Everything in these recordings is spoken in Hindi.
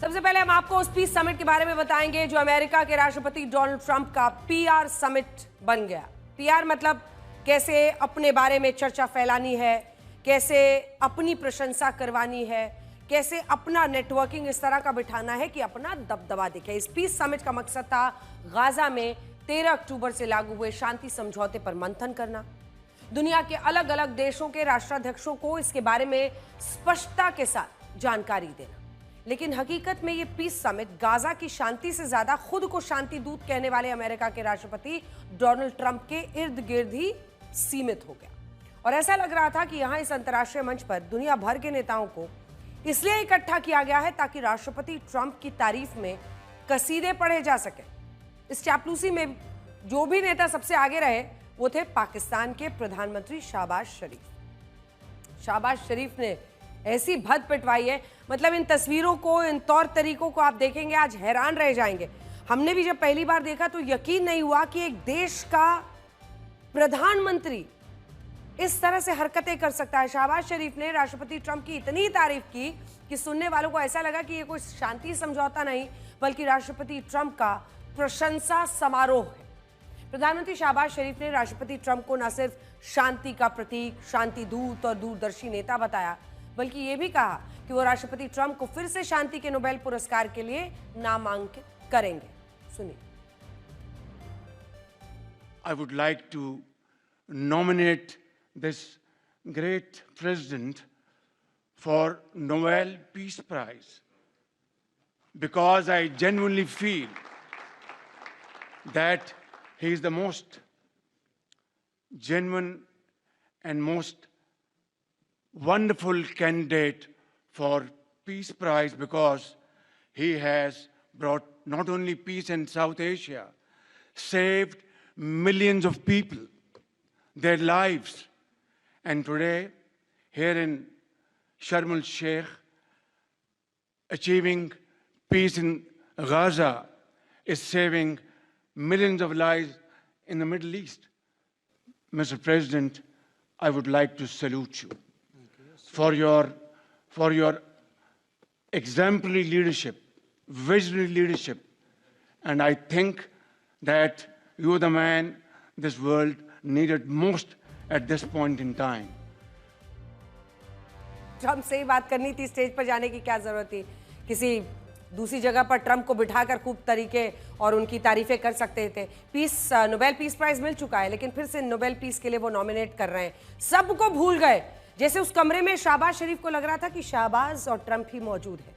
सबसे पहले हम आपको उस पीस समिट के बारे में बताएंगे जो अमेरिका के राष्ट्रपति डोनाल्ड ट्रंप का पीआर समिट बन गया। पीआर मतलब कैसे अपने बारे में चर्चा फैलानी है, कैसे अपनी प्रशंसा करवानी है, कैसे अपना नेटवर्किंग इस तरह का बिठाना है कि अपना दबदबा दिखे। इस पीस समिट का मकसद था गाजा में 13 अक्टूबर से लागू हुए शांति समझौते पर मंथन करना, दुनिया के अलग अलग देशों के राष्ट्राध्यक्षों को इसके बारे में स्पष्टता के साथ जानकारी देना। लेकिन हकीकत में ये पीस समिट गाजा की शांति से ज्यादा खुद को शांति दूत कहने वाले अमेरिका के राष्ट्रपति डोनाल्ड ट्रंप के इर्द गिर्द ही सीमित हो गया। और ऐसा लग रहा था कि यहां इस अंतर्राष्ट्रीय मंच पर दुनिया भर के नेताओं को इसलिए इकट्ठा किया गया है ताकि राष्ट्रपति ट्रंप की तारीफ में कसीदे पढ़े जा सके। इस चापलूसी में जो भी नेता सबसे आगे रहे वो थे पाकिस्तान के प्रधानमंत्री शहबाज शरीफ। शहबाज शरीफ ने ऐसी भद पिटवाई है, मतलब इन तस्वीरों को, इन तौर तरीकों को आप देखेंगे आज हैरान रह जाएंगे। हमने भी जब पहली बार देखा तो यकीन नहीं हुआ कि एक देश का प्रधानमंत्री इस तरह से हरकतें कर सकता है। शहबाज शरीफ ने राष्ट्रपति ट्रंप की इतनी तारीफ की कि सुनने वालों को ऐसा लगा कि ये कोई शांति समझौता नहीं बल्कि राष्ट्रपति ट्रंप का प्रशंसा समारोह है। प्रधानमंत्री शहबाज शरीफ ने राष्ट्रपति ट्रंप को न सिर्फ शांति का प्रतीक, शांति दूत और दूरदर्शी नेता बताया बल्कि ये भी कहा कि वो राष्ट्रपति ट्रंप को फिर से शांति के नोबेल पुरस्कार के लिए नामांकित करेंगे। सुनिए। I would like to nominate this great president for Nobel Peace Prize because I genuinely feel that he is the most genuine and most wonderful candidate for Peace Prize because he has brought not only peace in South Asia, saved millions of people, their lives, and today here in Sharm el-Sheikh, achieving peace in Gaza is saving millions of lives in the Middle East. Mr. President, I would like to salute you for your exemplary leadership, visionary leadership, and I think that you are the man this world needed most at this point in time. Trump से ही बात करनी थी, स्टेज पर जाने की क्या जरूरत थी? किसी दूसरी जगह पर ट्रंप को बिठाकर खूब तरीके और उनकी तारीफें कर सकते थे। नोबेल पीस प्राइज मिल चुका है लेकिन फिर से नोबेल पीस के लिए वो नॉमिनेट कर रहे हैं। सबको भूल गए, जैसे उस कमरे में शहबाज शरीफ को लग रहा था कि शहबाज और ट्रंप ही मौजूद है।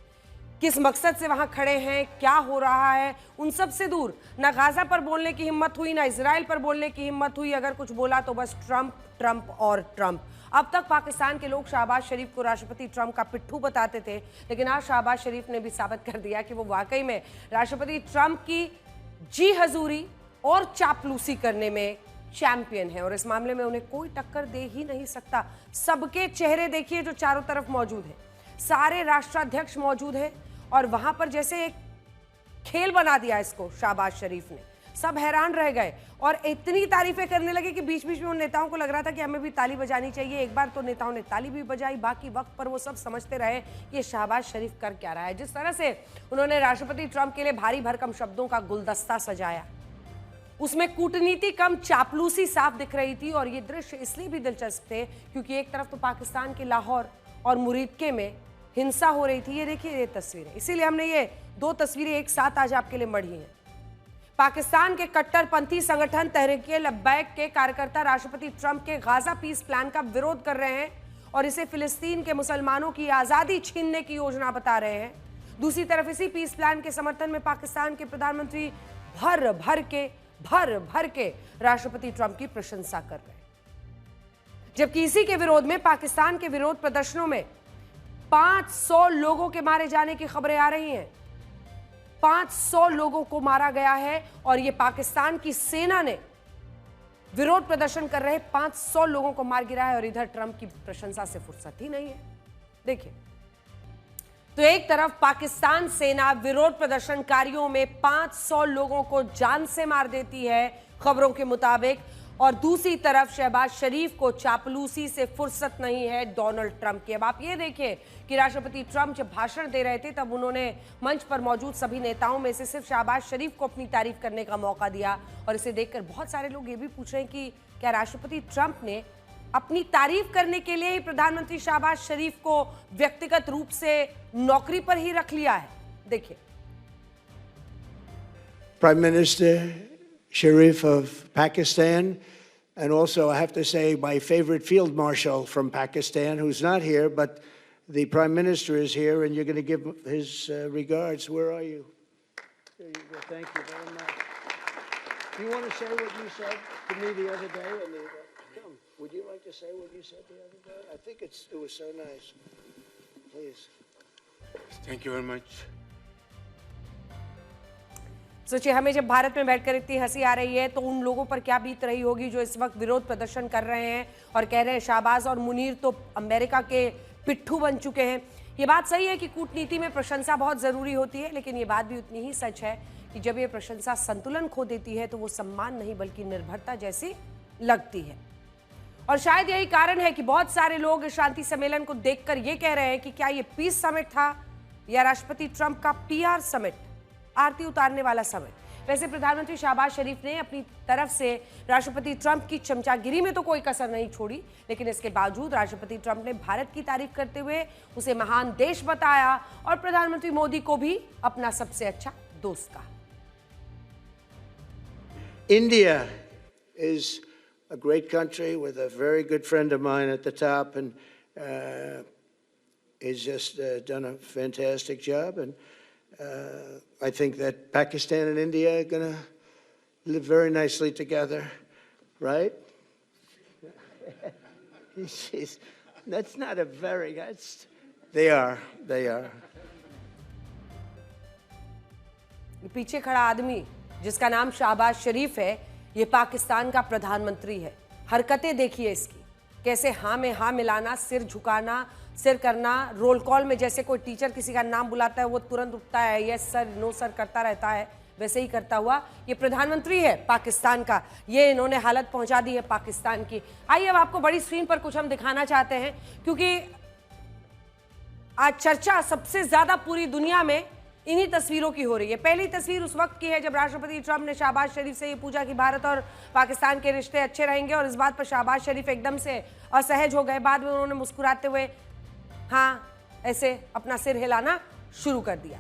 किस मकसद से वहां खड़े हैं, क्या हो रहा है, उन सब से दूर। ना गाजा पर बोलने की हिम्मत हुई, ना इजराइल पर बोलने की हिम्मत हुई। अगर कुछ बोला तो बस ट्रंप, ट्रंप और ट्रंप। अब तक पाकिस्तान के लोग शहबाज शरीफ को राष्ट्रपति ट्रंप का पिट्ठू बताते थे, लेकिन आज शहबाज शरीफ ने भी साबित कर दिया कि वो वाकई में राष्ट्रपति ट्रंप की जी हजूरी और चापलूसी करने में चैंपियन है और इस मामले में उन्हें कोई टक्कर दे ही नहीं सकता। सबके चेहरे देखिए जो चारों तरफ मौजूद है, सारे राष्ट्राध्यक्ष मौजूद हैं और वहां पर जैसे एक खेल बना दिया इसको शहबाज शरीफ ने। सब हैरान रह गए और इतनी तारीफें करने लगे कि बीच बीच में उन नेताओं को लग रहा था कि हमें भी ताली बजानी चाहिए। एक बार तो नेताओं ने ताली भी बजाई, बाकी वक्त पर वो सब समझते रहे ये शहबाज शरीफ कर क्या रहा है। जिस तरह से उन्होंने राष्ट्रपति ट्रंप के लिए भारी भरकम शब्दों का गुलदस्ता सजाया, उसमें कूटनीति कम चापलूसी साफ दिख रही थी। और ये दृश्य इसलिए भी दिलचस्प थे क्योंकि एक तरफ तो पाकिस्तान के लाहौर और मुरीदके में हिंसा हो रही थी। ये देखिए ये तस्वीरें, इसीलिए हमने ये दो तस्वीरें एक साथ आज आपके लिए मढ़ी हैं। पाकिस्तान के कट्टरपंथी संगठन तहरीक लब्बैक के कार्यकर्ता राष्ट्रपति ट्रंप के गाजा पीस प्लान का विरोध कर रहे हैं और इसे फिलिस्तीन के मुसलमानों की आजादी छीनने की योजना बता रहे हैं। दूसरी तरफ इसी पीस प्लान के समर्थन में पाकिस्तान के प्रधानमंत्री भर भर के राष्ट्रपति ट्रंप की प्रशंसा कर रहे हैं। जबकि इसी के विरोध में पाकिस्तान के विरोध प्रदर्शनों में 500 लोगों के मारे जाने की खबरें आ रही हैं। 500 लोगों को मारा गया है और यह पाकिस्तान की सेना ने विरोध प्रदर्शन कर रहे 500 लोगों को मार गिराया है और इधर ट्रंप की प्रशंसा से फुर्सत ही नहीं है। देखिए, तो एक तरफ पाकिस्तान सेना विरोध प्रदर्शनकारियों में 500 लोगों को जान से मार देती है खबरों के मुताबिक, और दूसरी तरफ शहबाज शरीफ को चापलूसी से फुर्सत नहीं है डोनाल्ड ट्रंप की। अब आप ये देखिए कि राष्ट्रपति ट्रंप जब भाषण दे रहे थे तब उन्होंने मंच पर मौजूद सभी नेताओं में से सिर्फ शहबाज शरीफ को अपनी तारीफ करने का मौका दिया। और इसे देखकर बहुत सारे लोग ये भी पूछ रहे हैं कि क्या राष्ट्रपति ट्रंप ने अपनी तारीफ करने के लिए ही प्रधानमंत्री शहबाज शरीफ को व्यक्तिगत रूप से नौकरी पर ही रख लिया है। देखिए, Prime Minister Sharif of Pakistan, and also I have to say my favorite field marshal from Pakistan, who's not here, but the Prime Minister is here, and you're going to give his regards. Where are you? There you go. Thank you very much. Do you want to say what you said to me the other day? Come, would you like to say what you said the other day? I think it was so nice. Please. Thank you very much. सोचिए, हमें जब भारत में बैठकर इतनी हंसी आ रही है तो उन लोगों पर क्या बीत रही होगी जो इस वक्त विरोध प्रदर्शन कर रहे हैं और कह रहे हैं शाहबाज और मुनीर तो अमेरिका के पिट्ठू बन चुके हैं। ये बात सही है कि कूटनीति में प्रशंसा बहुत जरूरी होती है, लेकिन ये बात भी उतनी ही सच है कि जब ये प्रशंसा संतुलन खो देती है तो वो सम्मान नहीं बल्कि निर्भरता जैसी लगती है। और शायद यही कारण है कि बहुत सारे लोग शांति सम्मेलन को देखकर ये कह रहे हैं कि क्या ये पीस समिट था या राष्ट्रपति ट्रंप का PR समिट, आरती उतारने वाला समिट। वैसे प्रधानमंत्री शहबाज शरीफ ने अपनी तरफ से राष्ट्रपति ट्रंप की चमचागिरी में तो कोई कसर नहीं छोड़ी, लेकिन इसके बावजूद राष्ट्रपति ट्रंप ने भारत की तारीफ करते हुए उसे महान देश बताया और प्रधानमंत्री मोदी को भी अपना सबसे अच्छा दोस्त कहा। India is a great country with a very good friend of mine at the top, and he's just done a fantastic job. And I think that Pakistan and India are going to live very nicely together, right? That's not a very, they are. पीछे खड़ा आदमी जिसका नाम शहबाज शरीफ है, ये पाकिस्तान का प्रधानमंत्री है। हरकतें देखिए इसकी, कैसे हाँ में हाँ मिलाना, सिर झुकाना, सिर करना, रोल कॉल में जैसे कोई टीचर किसी का नाम बुलाता है वो तुरंत उठता है, यस सर, नो सर करता रहता है, वैसे ही करता हुआ ये प्रधानमंत्री है पाकिस्तान का। ये इन्होंने हालत पहुंचा दी है पाकिस्तान की। आइए अब आपको बड़ी स्क्रीन पर कुछ हम दिखाना चाहते हैं, क्योंकि आज चर्चा सबसे ज्यादा पूरी दुनिया में इन्हीं तस्वीरों की हो रही है। पहली तस्वीर उस वक्त की है जब राष्ट्रपति ट्रंप ने शहबाज शरीफ से ये पूछा कि भारत और पाकिस्तान के रिश्ते अच्छे रहेंगे, और इस बात पर शहबाज शरीफ एकदम से असहज हो गए। बाद में उन्होंने मुस्कुराते हुए हाँ ऐसे अपना सिर हिलाना शुरू कर दिया।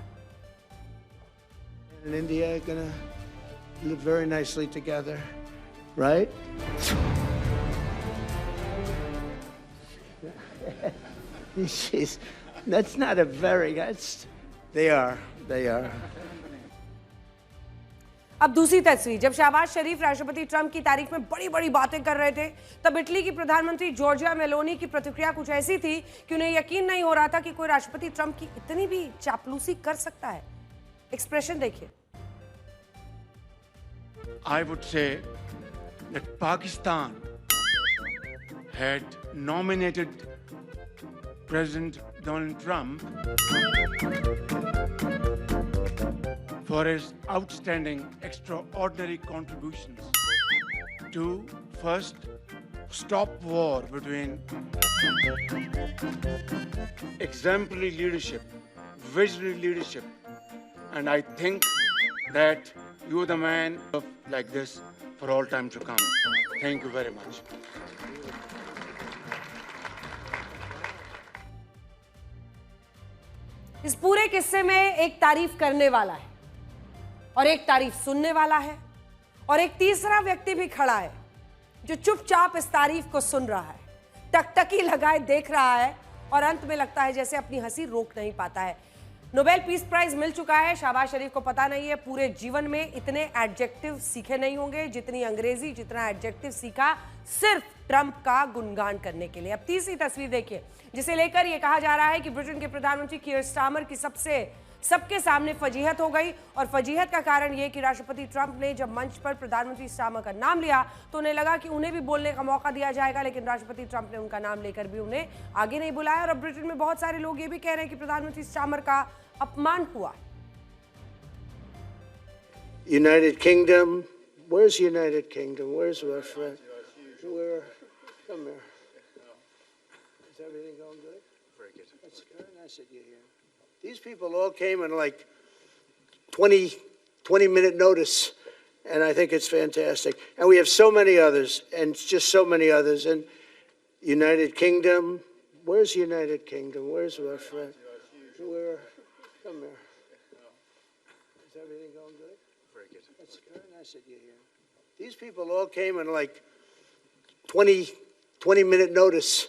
And India are going to live very nicely together, right? That's not a very, they are. अब दूसरी तस्वीर, जब शहबाज शरीफ राष्ट्रपति ट्रंप की तारीफ में बड़ी बड़ी बातें कर रहे थे तब इटली की प्रधानमंत्री जॉर्जिया मेलोनी की प्रतिक्रिया कुछ ऐसी थी कि उन्हें यकीन नहीं हो रहा था कि कोई राष्ट्रपति ट्रंप की इतनी भी चापलूसी कर सकता है। एक्सप्रेशन देखिए। I would say that Pakistan had nominated President Donald Trump for his outstanding, extraordinary contributions to first stop war between exemplary leadership, visionary leadership, and I think that you are the man like this for all time to come. Thank you very much. इस पूरे किस्से में एक तारीफ करने वाला है और एक तारीफ सुनने वाला है और एक तीसरा व्यक्ति भी खड़ा है जो चुपचाप इस तारीफ को सुन रहा है, टकटकी लगाए देख रहा है और अंत में लगता है जैसे अपनी हंसी रोक नहीं पाता है। नोबेल पीस प्राइज मिल चुका है। शहबाज शरीफ को पता नहीं है पूरे जीवन में इतने एडजेक्टिव सीखे नहीं होंगे जितनी अंग्रेजी, जितना एडजेक्टिव सीखा सिर्फ ट्रंप का गुणगान करने के लिए। अब तीसरी तस्वीर देखिए, जिसे लेकर यह कहा जा रहा है कि ब्रिटेन के प्रधानमंत्री कीयर स्टारमर की सबके सामने फजीहत हो गई, और फजीहत का कारण यह कि राष्ट्रपति ट्रंप ने जब मंच पर प्रधानमंत्री स्टारमर का नाम लिया तो उन्हें लगा कि उन्हें भी बोलने का मौका दिया जाएगा, लेकिन राष्ट्रपति ट्रंप ने उनका नाम लेकर भी उन्हें आगे नहीं बुलाया। और अब ब्रिटेन में बहुत सारे लोग ये भी कह रहे हैं कि प्रधानमंत्री स्टारमर का अपमान हुआ। United Kingdom, where's United Kingdom? Where's our friend? We're, come here. Is everything going good? Very good. That's very nice that you're here. These people all came in like 20-minute notice, and I think it's fantastic. And we have so many others, and just so many others. And United Kingdom, where's United Kingdom? Where's our friend? We're, come here. Is everything going good? Very good. That's very nice that you're here. These people all came in like 20-minute notice,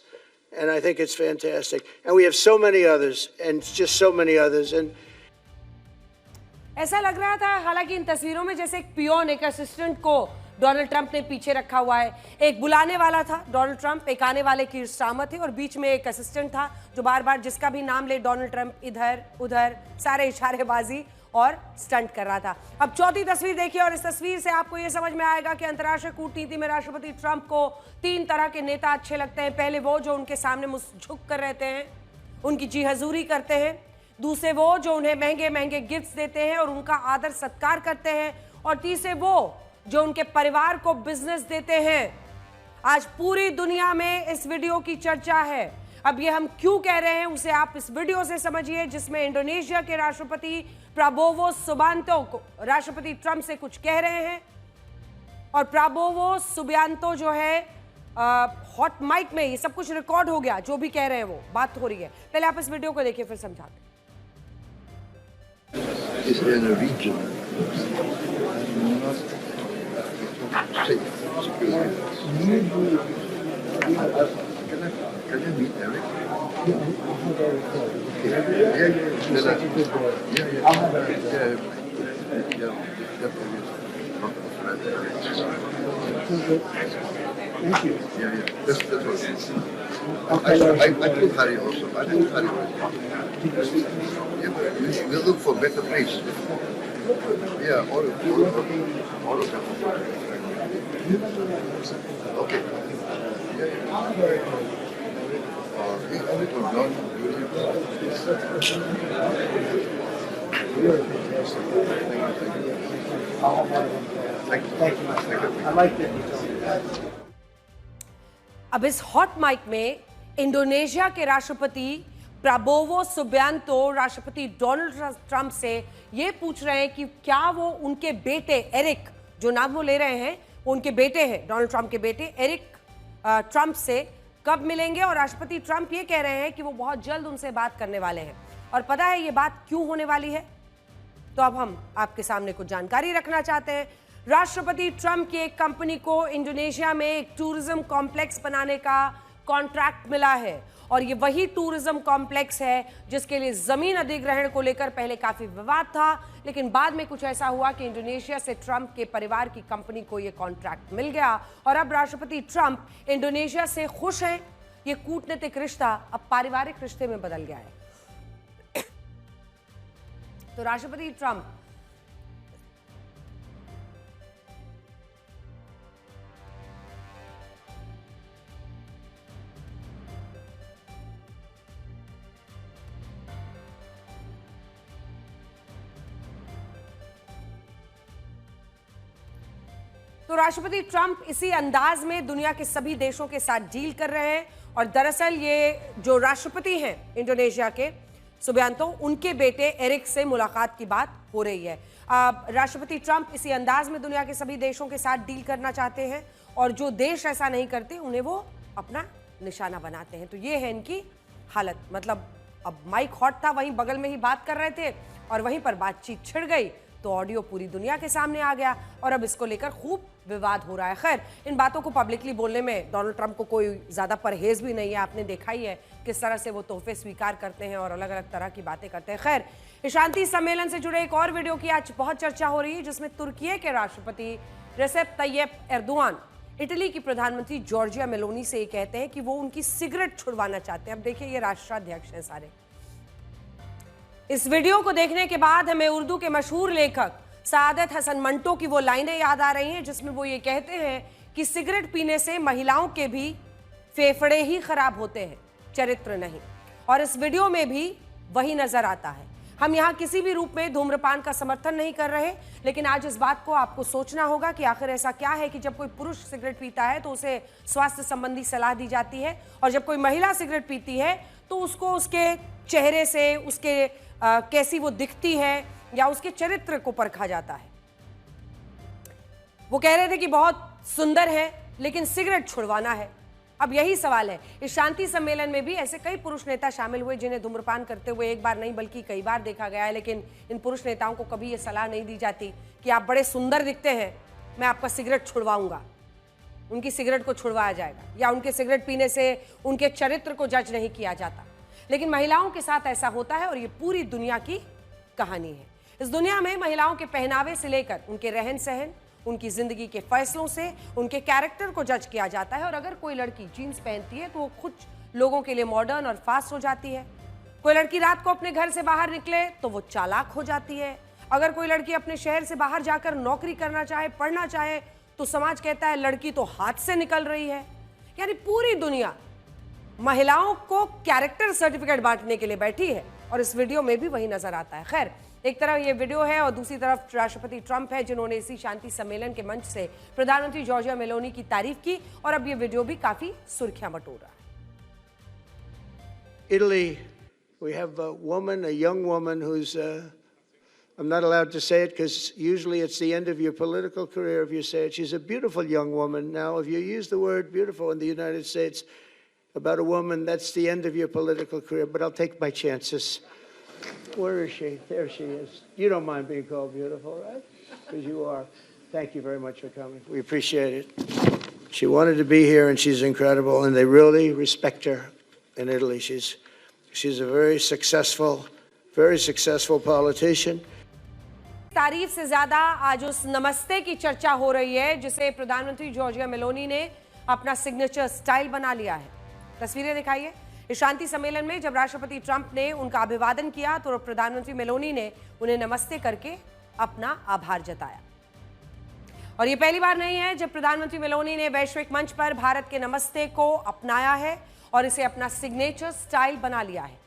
and I think it's fantastic. And we have so many others, and just so many others. And ऐसा लग रहा था हालांकि इन तस्वीरों में जैसे एक पियोन एक असिस्टेंट को डोनाल्ड ट्रंप ने पीछे रखा हुआ है। एक बुलाने वाला था डोनाल्ड ट्रंप, एक आने वाले कीर स्टारमर थे और बीच में एक असिस्टेंट था जो बार बार जिसका भी नाम ले डोनाल्ड ट्रंप इधर उधर सारे इशारेबाजी और स्टंट कर रहा था। अब चौथी तस्वीर देखिए और इस तस्वीर से आपको यह समझ में आएगा कि अंतर्राष्ट्रीय कूटनीति में राष्ट्रपति ट्रंप को 3 तरह के नेता अच्छे लगते हैं। पहले वो जो उनके सामने मुंह झुक कर रहते हैं, उनकी जी हजूरी करते हैं। दूसरे वो जो उन्हें महंगे महंगे गिफ्ट्स देते हैं और उनका आदर सत्कार करते हैं। और तीसरे वो जो उनके परिवार को बिजनेस देते हैं। आज पूरी दुनिया में इस वीडियो की चर्चा है। अब ये हम क्यों कह रहे हैं उसे आप इस वीडियो से समझिए, जिसमें इंडोनेशिया के राष्ट्रपति प्राबोवो सुबियांतो को राष्ट्रपति ट्रंप से कुछ कह रहे हैं और प्राबोवो सुबियांतो जो है हॉट माइक में ये सब कुछ रिकॉर्ड हो गया, जो भी कह रहे हैं वो बात हो रही है। पहले आप इस वीडियो को देखिए फिर समझाते हैं। Is in a region not safe, secure. Can you meet Eric? thank you. That's what I told Harry also. I told Harry also. We'll look for better place. Yeah, all of them. Okay. I like that. अब इस हॉट माइक में इंडोनेशिया के राष्ट्रपति प्राबोवो सुबियांतो राष्ट्रपति डोनाल्ड ट्रंप से ये पूछ रहे हैं कि क्या वो उनके बेटे एरिक, जो नाम वो ले रहे हैं वो उनके बेटे हैं, डोनाल्ड ट्रंप के बेटे एरिक ट्रंप से कब मिलेंगे। और राष्ट्रपति ट्रंप ये कह रहे हैं कि वो बहुत जल्द उनसे बात करने वाले हैं। और पता है ये बात क्यों होने वाली है, तो अब हम आपके सामने कुछ जानकारी रखना चाहते हैं। राष्ट्रपति ट्रंप की एक कंपनी को इंडोनेशिया में एक टूरिज्म कॉम्प्लेक्स बनाने का कॉन्ट्रैक्ट मिला है और ये वही टूरिज्म कॉम्प्लेक्स है जिसके लिए जमीन अधिग्रहण को लेकर पहले काफी विवाद था, लेकिन बाद में कुछ ऐसा हुआ कि इंडोनेशिया से ट्रंप के परिवार की कंपनी को यह कॉन्ट्रैक्ट मिल गया और अब राष्ट्रपति ट्रंप इंडोनेशिया से खुश हैं। ये कूटनीतिक रिश्ता अब पारिवारिक रिश्ते में बदल गया है। तो राष्ट्रपति ट्रंप राष्ट्रपति ट्रंप इसी अंदाज में दुनिया के सभी देशों के साथ डील कर रहे हैं और दरअसल ये जो राष्ट्रपति हैं इंडोनेशिया के सुबियांतो, उनके बेटे एरिक से मुलाकात की बात हो रही है। राष्ट्रपति ट्रंप इसी अंदाज में दुनिया के सभी देशों के साथ डील करना चाहते हैं और जो देश ऐसा नहीं करते उन्हें वो अपना निशाना बनाते हैं। तो ये है इनकी हालत। मतलब अब माइक हॉट था, वहीं बगल में ही बात कर रहे थे और वहीं पर बातचीत छिड़ गई तो ऑडियो पूरी दुनिया के सामने आ गया और अब इसको लेकर खूब विवाद हो रहा है। खैर, इन बातों को पब्लिकली बोलने में डोनाल्ड ट्रंप को कोई ज़्यादा परहेज भी नहीं है। आपने देखा ही है किस तरह से वो तोहफे स्वीकार करते हैं और अलग अलग तरह की बातें करते हैं। खैर, इस शांति सम्मेलन से जुड़े एक और वीडियो की आज बहुत चर्चा हो रही है जिसमें तुर्की के राष्ट्रपति रेसेप तैयब एर्दोआन इटली की प्रधानमंत्री जॉर्जिया मेलोनी से ये कहते हैं कि वो उनकी सिगरेट छुड़वाना चाहते हैं। अब देखिए, ये राष्ट्राध्यक्ष हैं सारे। इस वीडियो को देखने के बाद हमें उर्दू के मशहूर लेखक सादत हसन मंटो की वो लाइनें याद आ रही हैं जिसमें वो ये कहते हैं कि सिगरेट पीने से महिलाओं के भी फेफड़े ही खराब होते हैं, चरित्र नहीं। और इस वीडियो में भी वही नजर आता है। हम यहाँ किसी भी रूप में धूम्रपान का समर्थन नहीं कर रहे, लेकिन आज इस बात को आपको सोचना होगा कि आखिर ऐसा क्या है कि जब कोई पुरुष सिगरेट पीता है तो उसे स्वास्थ्य संबंधी सलाह दी जाती है, और जब कोई महिला सिगरेट पीती है तो उसको उसके चेहरे से, उसके कैसी वो दिखती है या उसके चरित्र को परखा जाता है। वो कह रहे थे कि बहुत सुंदर है, लेकिन सिगरेट छुड़वाना है। अब यही सवाल है। इस शांति सम्मेलन में भी ऐसे कई पुरुष नेता शामिल हुए जिन्हें धूम्रपान करते हुए एक बार नहीं बल्कि कई बार देखा गया है, लेकिन इन पुरुष नेताओं को कभी ये सलाह नहीं दी जाती कि आप बड़े सुंदर दिखते हैं, मैं आपका सिगरेट छुड़वाऊंगा। उनकी सिगरेट को छुड़वाया जाएगा, या उनके सिगरेट पीने से उनके चरित्र को जज नहीं किया जाता। लेकिन महिलाओं के साथ ऐसा होता है, और ये पूरी दुनिया की कहानी है। इस दुनिया में महिलाओं के पहनावे से लेकर उनके रहन सहन, उनकी जिंदगी के फैसलों से उनके कैरेक्टर को जज किया जाता है। और अगर कोई लड़की जीन्स पहनती है तो वो कुछ लोगों के लिए मॉडर्न और फास्ट हो जाती है। कोई लड़की रात को अपने घर से बाहर निकले तो वो चालाक हो जाती है। अगर कोई लड़की अपने शहर से बाहर जाकर नौकरी करना चाहे, पढ़ना चाहे, तो समाज कहता है लड़की तो हाथ से निकल रही है। यानी पूरी दुनिया महिलाओं को कैरेक्टर सर्टिफिकेट बांटने के लिए बैठी है, और इस वीडियो में भी वही नजर आता है। खैर, एक तरफ ये वीडियो है और दूसरी तरफ राष्ट्रपति ट्रंप है, जिन्होंने इसी शांति सम्मेलन के मंच से प्रधानमंत्री जॉर्जिया मेलोनी की तारीफ की, और अब ये वीडियो भी काफी सुर्खियां बटोर रहा है। Italy, we have a woman, a young woman who's, I'm not allowed to say it because usually it's the end of your political career if you say it. She's a beautiful young woman. Now, if you use the word beautiful in the United States about a woman, that's the end of your political career, but I'll take my chances. Where is she? There she is. You don't mind being called beautiful, right? Because you are. Thank you very much for coming. We appreciate it. She wanted to be here, and she's incredible, and they really respect her in Italy. She's a very successful politician. तारीफ से ज्यादा आज उस नमस्ते की चर्चा हो रही है जिसे प्रधानमंत्री जॉर्जिया मेलोनी ने अपना सिग्नेचर स्टाइल बना लिया है। तस्वीरें दिखाइए। इस शांति सम्मेलन में जब राष्ट्रपति ट्रंप ने उनका अभिवादन किया तो प्रधानमंत्री मेलोनी ने उन्हें नमस्ते करके अपना आभार जताया। और ये पहली बार नहीं है जब प्रधानमंत्री मेलोनी ने वैश्विक मंच पर भारत के नमस्ते को अपनाया है और इसे अपना सिग्नेचर स्टाइल बना लिया है।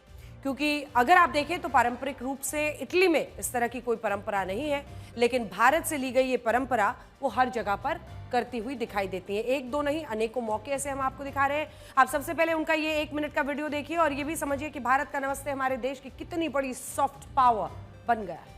क्योंकि अगर आप देखें तो पारंपरिक रूप से इटली में इस तरह की कोई परंपरा नहीं है, लेकिन भारत से ली गई ये परंपरा वो हर जगह पर करती हुई दिखाई देती है। एक दो नहीं, अनेकों मौके ऐसे हम आपको दिखा रहे हैं। आप सबसे पहले उनका ये 1 मिनट का वीडियो देखिए और ये भी समझिए कि भारत का नमस्ते हमारे देश की कितनी बड़ी सॉफ्ट पावर बन गया है।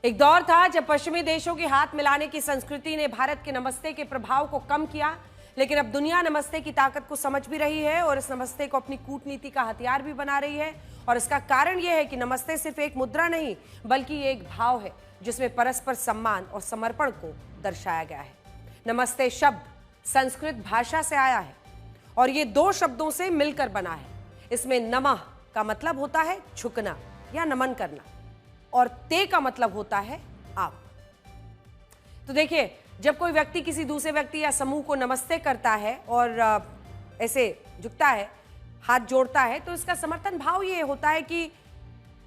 एक दौर था जब पश्चिमी देशों के हाथ मिलाने की संस्कृति ने भारत के नमस्ते के प्रभाव को कम किया, लेकिन अब दुनिया नमस्ते की ताकत को समझ भी रही है और इस नमस्ते को अपनी कूटनीति का हथियार भी बना रही है। और इसका कारण यह है कि नमस्ते सिर्फ एक मुद्रा नहीं बल्कि ये एक भाव है जिसमें परस्पर सम्मान और समर्पण को दर्शाया गया है। नमस्ते शब्द संस्कृत भाषा से आया है और ये 2 शब्दों से मिलकर बना है। इसमें नमः का मतलब होता है झुकना या नमन करना, और ते का मतलब होता है आप। तो देखिए, जब कोई व्यक्ति किसी दूसरे व्यक्ति या समूह को नमस्ते करता है और ऐसे झुकता है, हाथ जोड़ता है, तो इसका समर्थन भाव ये होता है कि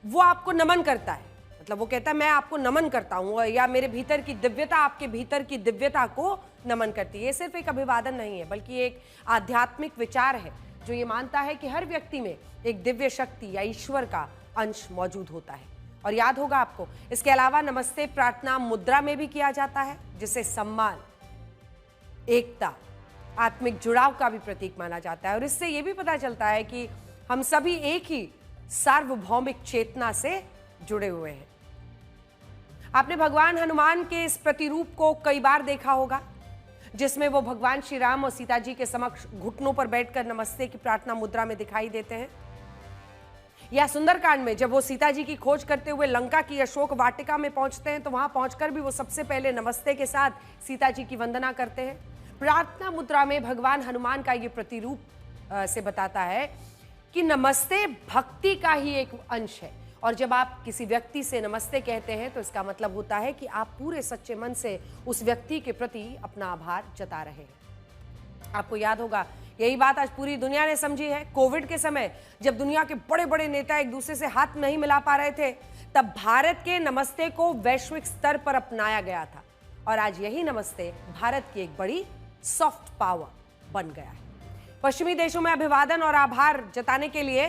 वो आपको नमन करता है। मतलब वो कहता है मैं आपको नमन करता हूं, या मेरे भीतर की दिव्यता आपके भीतर की दिव्यता को नमन करती है। ये सिर्फ एक अभिवादन नहीं है बल्कि एक आध्यात्मिक विचार है जो ये मानता है कि हर व्यक्ति में एक दिव्य शक्ति या ईश्वर का अंश मौजूद होता है। और याद होगा आपको, इसके अलावा नमस्ते प्रार्थना मुद्रा में भी किया जाता है, जिसे सम्मान, एकता, आत्मिक जुड़ाव का भी प्रतीक माना जाता है। और इससे यह भी पता चलता है कि हम सभी एक ही सार्वभौमिक चेतना से जुड़े हुए हैं। आपने भगवान हनुमान के इस प्रतिरूप को कई बार देखा होगा। जिसमें वो भगवान श्री राम और सीता जी के समक्ष घुटनों पर बैठकर नमस्ते की प्रार्थना मुद्रा में दिखाई देते हैं। या सुंदरकांड में जब वो सीता जी की खोज करते हुए लंका की अशोक वाटिका में पहुंचते हैं तो वहां पहुंचकर भी वो सबसे पहले नमस्ते के साथ सीता जी की वंदना करते हैं। प्रार्थना मुद्रा में भगवान हनुमान का ये प्रतिरूप से बताता है कि नमस्ते भक्ति का ही एक अंश है, और जब आप किसी व्यक्ति से नमस्ते कहते हैं तो इसका मतलब होता है कि आप पूरे सच्चे मन से उस व्यक्ति के प्रति अपना आभार जता रहे हैं। आपको याद होगा, यही बात आज पूरी दुनिया ने समझी है। कोविड के समय जब दुनिया के बड़े बड़े नेता एक दूसरे से हाथ नहीं मिला पा रहे थे, तब भारत के नमस्ते को वैश्विक स्तर पर अपनाया गया था, और आज यही नमस्ते भारत की एक बड़ी सॉफ्ट पावर बन गया है। पश्चिमी देशों में अभिवादन और आभार जताने के लिए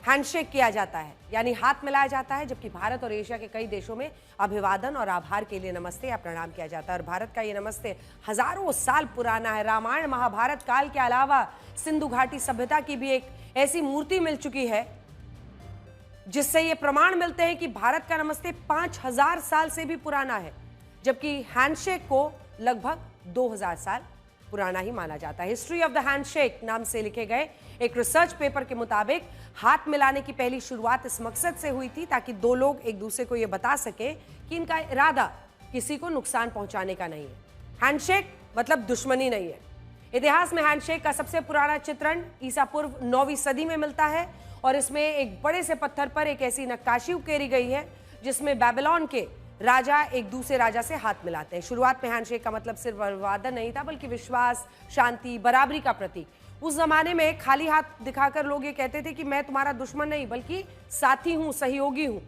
हैंडशेक किया जाता है, यानी हाथ मिलाया जाता है, जबकि भारत और एशिया के कई देशों में अभिवादन और आभार के लिए नमस्ते या प्रणाम किया जाता है। और भारत का ये नमस्ते हजारों साल पुराना है। रामायण महाभारत काल के अलावा सिंधु घाटी सभ्यता की भी एक ऐसी मूर्ति मिल चुकी है जिससे ये प्रमाण मिलते हैं कि भारत का नमस्ते 5000 साल से भी पुराना है, जबकि हैंडशेक को लगभग 2000 साल पुराना ही माना जाता है। हिस्ट्री ऑफ द हैंडशेक नाम से लिखे गए एक रिसर्च पेपर के मुताबिक हाथ मिलाने की पहली शुरुआत इस मकसद से हुई थी ताकि दो लोग एक दूसरे को यह बता सके कि इनका इरादा किसी को नुकसान पहुंचाने का नहीं है। हैंडशेक मतलब दुश्मनी नहीं है। इतिहास में हैंडशेक का सबसे पुराना चित्रण ईसा पूर्व 9वीं सदी में मिलता है, और इसमें एक बड़े से पत्थर पर एक ऐसी नक्काशी उकेरी गई है जिसमें बेबीलोन के राजा एक दूसरे राजा से हाथ मिलाते हैं। शुरुआत में हैंडशेक का मतलब सिर्फ अभिवादन नहीं था, बल्कि विश्वास, शांति, बराबरी का प्रतीक। उस जमाने में खाली हाथ दिखाकर लोग ये कहते थे कि मैं तुम्हारा दुश्मन नहीं बल्कि साथी हूं, सहयोगी हूं।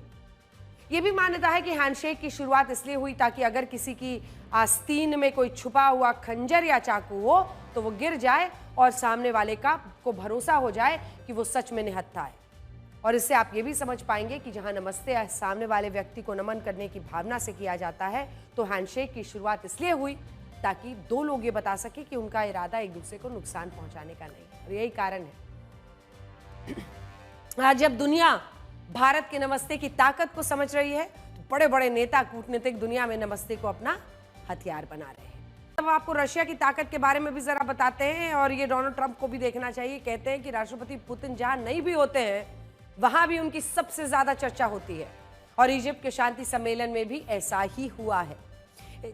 यह भी मान्यता है कि हैंडशेक की शुरुआत इसलिए हुई ताकि अगर किसी की आस्तीन में कोई छुपा हुआ खंजर या चाकू हो तो वो गिर जाए और सामने वाले को भरोसा हो जाए कि वो सच में निहत्था है। और इससे आप ये भी समझ पाएंगे कि जहां नमस्ते सामने वाले व्यक्ति को नमन करने की भावना से किया जाता है, तो हैंडशेक की शुरुआत इसलिए हुई ताकि दो लोग ये बता सके कि उनका इरादा एक दूसरे को नुकसान पहुंचाने का नहीं। और यही कारण है आज जब दुनिया भारत के नमस्ते की ताकत को समझ रही है, तो बड़े बड़े नेता कूटनीतिक दुनिया में नमस्ते को अपना हथियार बना रहे हैं। अब आपको रशिया की ताकत के बारे में भी जरा बताते हैं, और ये डोनाल्ड ट्रंप को भी देखना चाहिए। कहते हैं कि राष्ट्रपति पुतिन जहां नहीं भी होते हैं वहां भी उनकी सबसे ज्यादा चर्चा होती है, और इजिप्ट के शांति सम्मेलन में भी ऐसा ही हुआ है।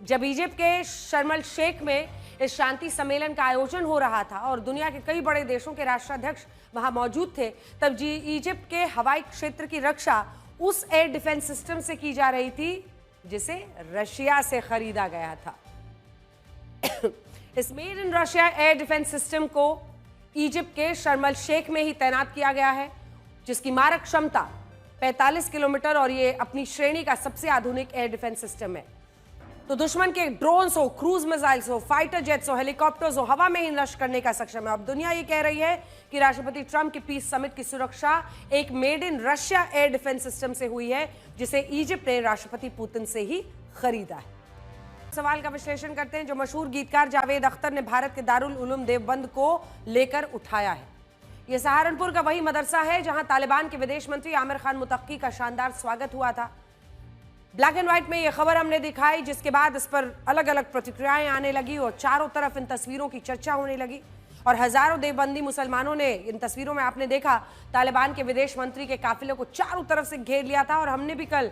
जब इजिप्ट के शर्म अल शेख में इस शांति सम्मेलन का आयोजन हो रहा था और दुनिया के कई बड़े देशों के राष्ट्राध्यक्ष वहां मौजूद थे, तब इजिप्ट के हवाई क्षेत्र की रक्षा उस एयर डिफेंस सिस्टम से की जा रही थी जिसे रशिया से खरीदा गया था। इस made in Russia air defence system को इजिप्ट के शर्म अल शेख में ही तैनात किया गया है, जिसकी मारक क्षमता 45 किलोमीटर और ये अपनी श्रेणी का सबसे आधुनिक एयर डिफेंस सिस्टम है। तो दुश्मन के ड्रोन्स हो, क्रूज मिसाइल्स हो, फाइटर जेट्स हो, हेलीकॉप्टर्स हो, हवा में ही नष्ट करने का सक्षम है। अब दुनिया ये कह रही है कि राष्ट्रपति ट्रंप की पीस समिट की सुरक्षा एक made in Russia air defence system से हुई है, जिसे इजिप्ट ने राष्ट्रपति पुतिन से ही खरीदा है। सवाल का विश्लेषण करते हैं जो मशहूर गीतकार जावेद अख्तर ने भारत के दारुल उलूम देवबंद को लेकर उठाया है। यह सहारनपुर का वही मदरसा है जहां तालिबान के विदेश मंत्री आमिर खान मुतक्की का शानदार स्वागत हुआ था। ब्लैक एंड व्हाइट में यह खबर हमने दिखाई, जिसके बाद इस पर अलग अलग प्रतिक्रियाएं आने लगी और चारों तरफ इन तस्वीरों की चर्चा होने लगी, और हजारों देवबंदी मुसलमानों ने इन तस्वीरों में आपने देखा तालिबान के विदेश मंत्री के काफिले को चारों तरफ से घेर लिया था। और हमने भी कल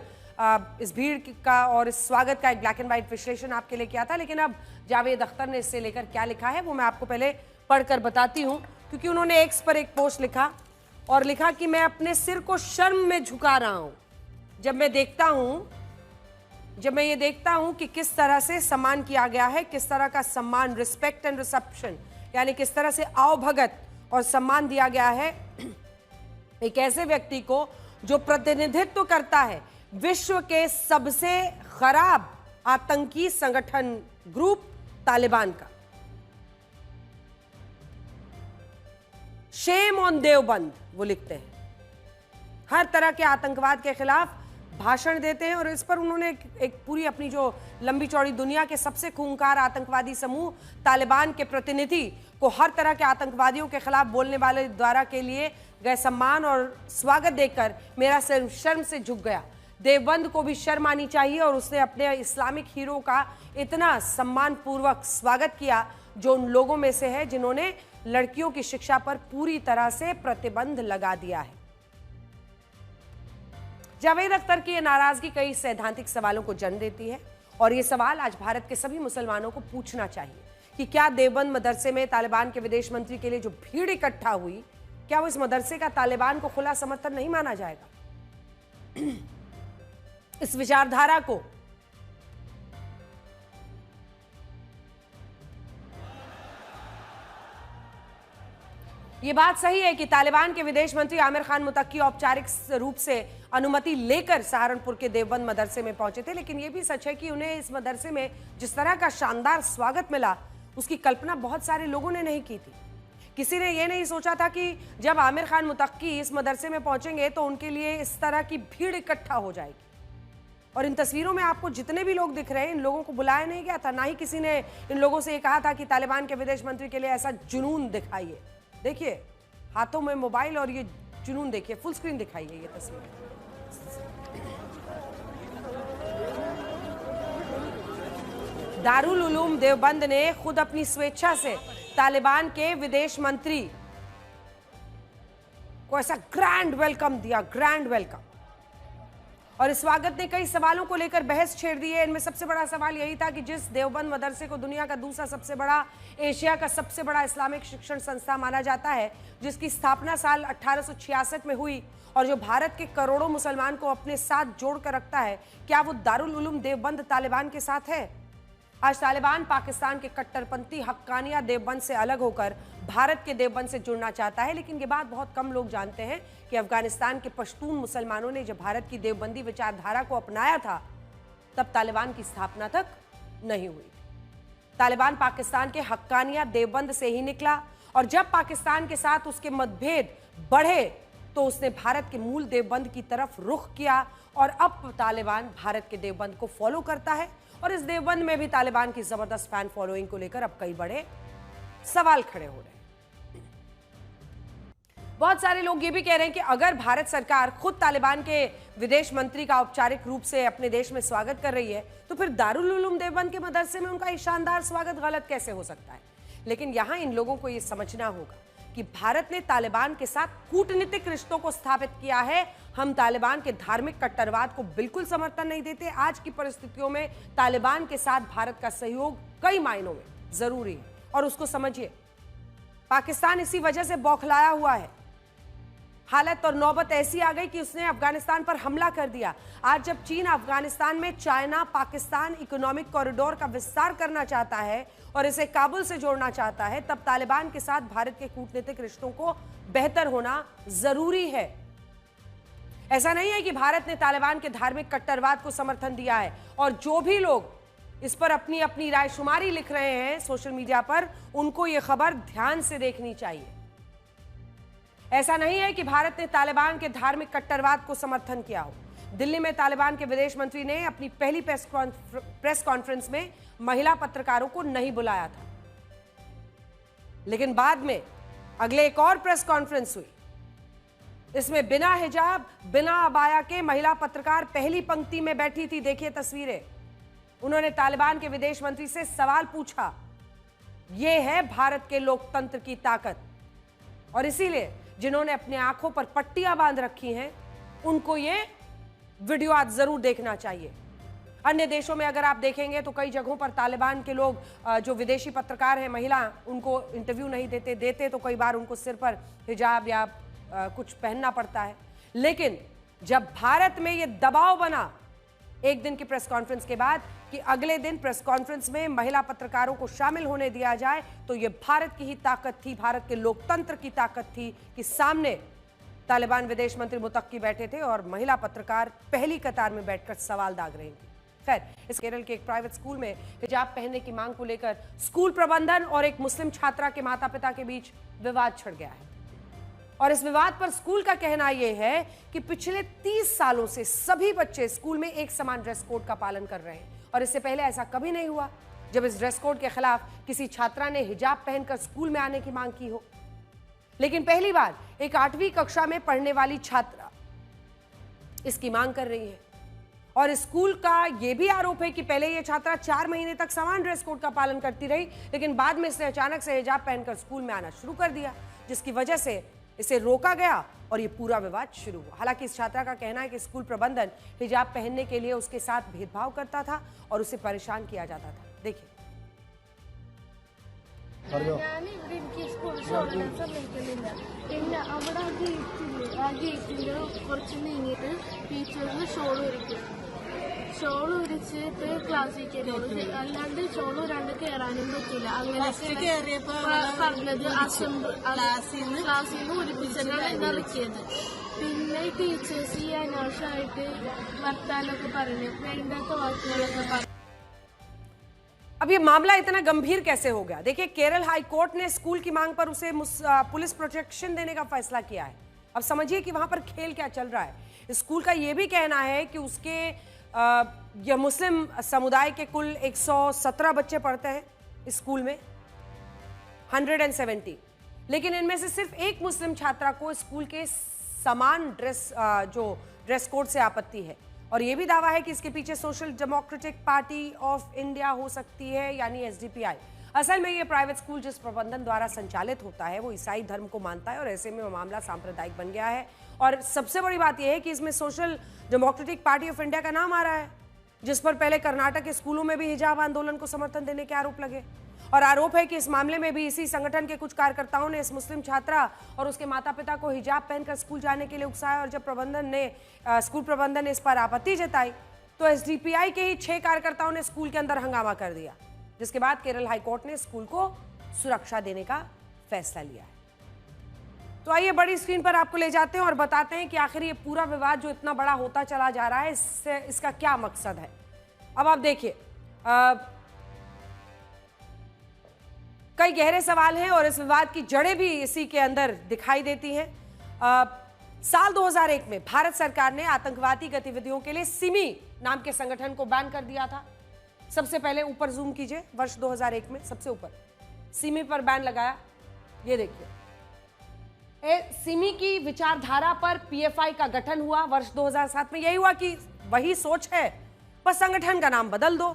इस भीड़ का और इस स्वागत का एक ब्लैक एंड व्हाइट विश्लेषण आपके लिए किया था। लेकिन अब जावेद अख्तर ने इससे लेकर क्या लिखा है वो मैं आपको पहले पढ़कर बताती हूँ, क्योंकि उन्होंने एक्स पर एक पोस्ट लिखा और लिखा कि मैं अपने सिर को शर्म में झुका रहा हूँ जब मैं ये देखता हूं कि किस तरह से सम्मान किया गया है, किस तरह का सम्मान, रिस्पेक्ट एंड रिसेप्शन, यानी किस तरह से आवभगत और सम्मान दिया गया है एक ऐसे व्यक्ति को जो प्रतिनिधित्व करता है विश्व के सबसे खराब आतंकी संगठन ग्रुप तालिबान का। शेम ऑन देवबंद, वो लिखते हैं। हर तरह के आतंकवाद के खिलाफ भाषण देते हैं, और इस पर उन्होंने एक पूरी अपनी जो लंबी चौड़ी दुनिया के सबसे खूंखार आतंकवादी समूह तालिबान के प्रतिनिधि को हर तरह के आतंकवादियों के खिलाफ बोलने वाले द्वारा के लिए गए सम्मान और स्वागत देखकर मेरा सिर शर्म से झुक गया। देवबंद को भी शर्म आनी चाहिए और उसने अपने इस्लामिक हीरो का इतना सम्मानपूर्वक स्वागत किया, जो उन लोगों में से है जिन्होंने लड़कियों की शिक्षा पर पूरी तरह से प्रतिबंध लगा दिया है। जावेद अख्तर की यह नाराजगी कई सैद्धांतिक सवालों को जन्म देती है और ये सवाल आज भारत के सभी मुसलमानों को पूछना चाहिए कि क्या देवबंद मदरसे में तालिबान के विदेश मंत्री के लिए जो भीड़ इकट्ठा हुई, क्या वो इस मदरसे का तालिबान को खुला समर्थन नहीं माना जाएगा? इस विचारधारा को ये बात सही है कि तालिबान के विदेश मंत्री आमिर खान मुतक्की औपचारिक रूप से अनुमति लेकर सहारनपुर के देवबंद मदरसे में पहुंचे थे, लेकिन यह भी सच है कि उन्हें इस मदरसे में जिस तरह का शानदार स्वागत मिला, उसकी कल्पना बहुत सारे लोगों ने नहीं की थी। किसी ने यह नहीं सोचा था कि जब आमिर खान मुतक्की इस मदरसे में पहुंचेंगे तो उनके लिए इस तरह की भीड़ इकट्ठा हो जाएगी। और इन तस्वीरों में आपको जितने भी लोग दिख रहे हैं, इन लोगों को बुलाया नहीं गया था, ना ही किसी ने इन लोगों से ये कहा था कि तालिबान के विदेश मंत्री के लिए ऐसा जुनून दिखाइए। देखिए, हाथों में मोबाइल और ये जुनून देखिए, फुल स्क्रीन दिखाइए ये तस्वीर। दारुल उलूम देवबंद ने खुद अपनी स्वेच्छा से तालिबान के विदेश मंत्री को ऐसा ग्रैंड वेलकम दिया, ग्रैंड वेलकम। और इस स्वागत ने कई सवालों को लेकर बहस छेड़ दी है। इनमें सबसे बड़ा सवाल यही था कि जिस देवबंद मदरसे को दुनिया का दूसरा सबसे बड़ा, एशिया का सबसे बड़ा इस्लामिक शिक्षण संस्था माना जाता है, जिसकी स्थापना साल 1866 में हुई और जो भारत के करोड़ों मुसलमान को अपने साथ जोड़कर रखता है, क्या वो दारुल उलूम देवबंद तालिबान के साथ है? आज तालिबान पाकिस्तान के कट्टरपंथी हक्कानिया देवबंद से अलग होकर भारत के देवबंद से जुड़ना चाहता है, लेकिन ये बात बहुत कम लोग जानते हैं कि अफगानिस्तान के पश्तून मुसलमानों ने जब भारत की देवबंदी विचारधारा को अपनाया था, तब तालिबान की स्थापना तक नहीं हुई। तालिबान पाकिस्तान के हक्कानिया देवबंद से ही निकला और जब पाकिस्तान के साथ उसके मतभेद बढ़े तो उसने भारत के मूल देवबंद की तरफ रुख किया और अब तालिबान भारत के देवबंद को फॉलो करता है। और इस देवबंद में भी तालिबान की जबरदस्त फैन फॉलोइंग को लेकर अब कई बड़े सवाल खड़े हो रहे हैं। बहुत सारे लोग ये भी कह रहे हैं कि अगर भारत सरकार खुद तालिबान के विदेश मंत्री का औपचारिक रूप से अपने देश में स्वागत कर रही है, तो फिर दारुल उलूम देवबंद के मदरसे में उनका ये शानदार स्वागत गलत कैसे हो सकता है? लेकिन यहां इन लोगों को यह समझना होगा कि भारत ने तालिबान के साथ कूटनीतिक रिश्तों को स्थापित किया है। हम तालिबान के धार्मिक कट्टरवाद को बिल्कुल समर्थन नहीं देते। आज की परिस्थितियों में तालिबान के साथ भारत का सहयोग कई मायनों में जरूरी है और उसको समझिए। पाकिस्तान इसी वजह से बौखलाया हुआ है। हालत और नौबत ऐसी आ गई कि उसने अफगानिस्तान पर हमला कर दिया। आज जब चीन अफगानिस्तान में चाइना पाकिस्तान इकोनॉमिक कॉरिडोर का विस्तार करना चाहता है और इसे काबुल से जोड़ना चाहता है, तब तालिबान के साथ भारत के कूटनीतिक रिश्तों को बेहतर होना जरूरी है। ऐसा नहीं है कि भारत ने तालिबान के धार्मिक कट्टरवाद को समर्थन दिया है और जो भी लोग इस पर अपनी अपनी रायशुमारी लिख रहे हैं सोशल मीडिया पर, उनको यह खबर ध्यान से देखनी चाहिए। ऐसा नहीं है कि भारत ने तालिबान के धार्मिक कट्टरवाद को समर्थन किया हो। दिल्ली में तालिबान के विदेश मंत्री ने अपनी पहली प्रेस कॉन्फ्रेंस में महिला पत्रकारों को नहीं बुलाया था, लेकिन बाद में अगले एक और प्रेस कॉन्फ्रेंस हुई। इसमें बिना हिजाब, बिना अबाया के महिला पत्रकार पहली पंक्ति में बैठी थी। देखिए तस्वीरें। उन्होंने तालिबान के विदेश मंत्री से सवाल पूछा। यह है भारत के लोकतंत्र की ताकत। और इसीलिए जिन्होंने अपने आंखों पर पट्टियां बांध रखी हैं, उनको यह वीडियो आज जरूर देखना चाहिए। अन्य देशों में अगर आप देखेंगे तो कई जगहों पर तालिबान के लोग, जो विदेशी पत्रकार हैं, महिला, उनको इंटरव्यू नहीं देते तो कई बार उनको सिर पर हिजाब या कुछ पहनना पड़ता है। लेकिन जब भारत में यह दबाव बना एक दिन की प्रेस कॉन्फ्रेंस के बाद कि अगले दिन प्रेस कॉन्फ्रेंस में महिला पत्रकारों को शामिल होने दिया जाए, तो यह भारत की ही ताकत थी, भारत के लोकतंत्र की ताकत थी कि सामने तालिबान विदेश मंत्री मुतक्की बैठे थे और महिला पत्रकार पहली कतार में बैठकर सवाल दाग रही थी। खैर, इस केरल के एक प्राइवेट स्कूल में हिजाब पहनने की मांग को लेकर स्कूल प्रबंधन और एक मुस्लिम छात्रा के माता पिता के बीच विवाद छिड़ गया है। और इस विवाद पर स्कूल का कहना यह है कि पिछले 30 सालों से सभी बच्चे स्कूल में एक समान ड्रेस कोड का पालन कर रहे हैं और इससे पहले ऐसा कभी नहीं हुआ जब इस ड्रेस कोड के खिलाफ किसी छात्रा ने हिजाब पहनकर स्कूल में आने की मांग की हो। लेकिन पहली बार एक 8वीं कक्षा में पढ़ने वाली छात्रा इसकी मांग कर रही है। और स्कूल का यह भी आरोप है कि पहले यह छात्रा 4 महीने तक समान ड्रेस कोड का पालन करती रही, लेकिन बाद में इसने अचानक से हिजाब पहनकर स्कूल में आना शुरू कर दिया, जिसकी वजह से इसे रोका गया और ये पूरा विवाद शुरू हुआ। हालांकि इस छात्रा का कहना है कि स्कूल प्रबंधन हिजाब पहनने के लिए उसके साथ भेदभाव करता था और उसे परेशान किया जाता था। देखिए। ഞാൻ ഇവിടെ എനിക്ക് സ്കൂൾ ഷോളിടാൻ സമ്മതിക്കുന്നില്ല. പിന്നെ അവിടെ ആ ഗേറ്റിന്റെ കുറച്ച് നീങ്ങിയിട്ട് ടീച്ചേഴ്സ് ഷോൾ ഉരിച്ചിട്ട് ക്ലാസ്സിൽ കയറുള്ളൂ, അല്ലാണ്ട് ഷോൾ ഊരാണ്ട് കയറാനും പറ്റില്ല. അങ്ങനെ പറഞ്ഞത് ക്ലാസ്സിൽ നിന്ന് ഉരിപ്പിച്ചിട്ടാണ് ഇറക്കിയത്. പിന്നെ ടീച്ചേഴ്സ് ഈ അനാവശ്യമായിട്ട് വർത്താനൊക്കെ പറഞ്ഞു, വേണ്ടാത്ത വാക്കുകളൊക്കെ പറഞ്ഞു. अब ये मामला इतना गंभीर कैसे हो गया? देखिए, केरल हाई कोर्ट ने स्कूल की मांग पर उसे पुलिस प्रोटेक्शन देने का फैसला किया है। अब समझिए कि वहां पर खेल क्या चल रहा है। स्कूल का यह भी कहना है कि उसके यह मुस्लिम समुदाय के कुल 117 बच्चे पढ़ते हैं स्कूल में, 170, लेकिन इनमें से सिर्फ एक मुस्लिम छात्रा को स्कूल के समान ड्रेस कोड से आपत्ति है। और यह भी दावा है कि इसके पीछे social democratic party of India हो सकती है, यानी एसडीपीआई। असल में यह प्राइवेट स्कूल जिस प्रबंधन द्वारा संचालित होता है वो ईसाई धर्म को मानता है और ऐसे में मामला सांप्रदायिक बन गया है। और सबसे बड़ी बात यह है कि इसमें social democratic party of India का नाम आ रहा है, जिस पर पहले कर्नाटक के स्कूलों में भी हिजाब आंदोलन को समर्थन देने के आरोप लगे। और आरोप है कि इस मामले में भी इसी संगठन के कुछ कार्यकर्ताओं ने इस मुस्लिम छात्रा और उसके माता पिता को हिजाब पहनकर स्कूल जाने के लिए उकसाया। और जब स्कूल प्रबंधन ने इस पर आपत्ति जताई तो एसडीपीआई के ही 6 कार्यकर्ताओं ने स्कूल के अंदर हंगामा कर दिया, जिसके बाद केरल हाईकोर्ट ने स्कूल को सुरक्षा देने का फैसला लिया है। तो आइए बड़ी स्क्रीन पर आपको ले जाते हैं और बताते हैं कि आखिर ये पूरा विवाद जो इतना बड़ा होता चला जा रहा है, इसका क्या मकसद है। अब आप देखिए, कई गहरे सवाल हैं और इस विवाद की जड़ें भी इसी के अंदर दिखाई देती हैं। साल 2001 में भारत सरकार ने आतंकवादी गतिविधियों के लिए सिमी नाम के संगठन को बैन कर दिया था। सबसे पहले ऊपर जूम कीजिए, वर्ष 2001 में सबसे ऊपर सिमी पर बैन लगाया। ये देखिए, सिमी की विचारधारा पर पीएफआई का गठन हुआ वर्ष 2007 में। यही हुआ कि वही सोच है, बस संगठन का नाम बदल दो।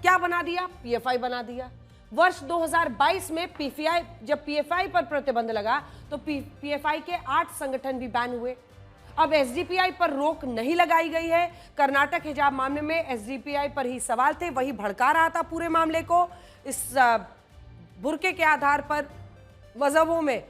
क्या बना दिया? पीएफआई बना दिया। वर्ष 2022 में जब पीएफआई पर प्रतिबंध लगा तो पीएफआई के 8 संगठन भी बैन हुए। अब एसडीपीआई पर रोक नहीं लगाई गई है। कर्नाटक हिजाब मामले में एसडीपीआई पर ही सवाल थे, वही भड़का रहा था पूरे मामले को। इस बुर्के के आधार पर मजहबों में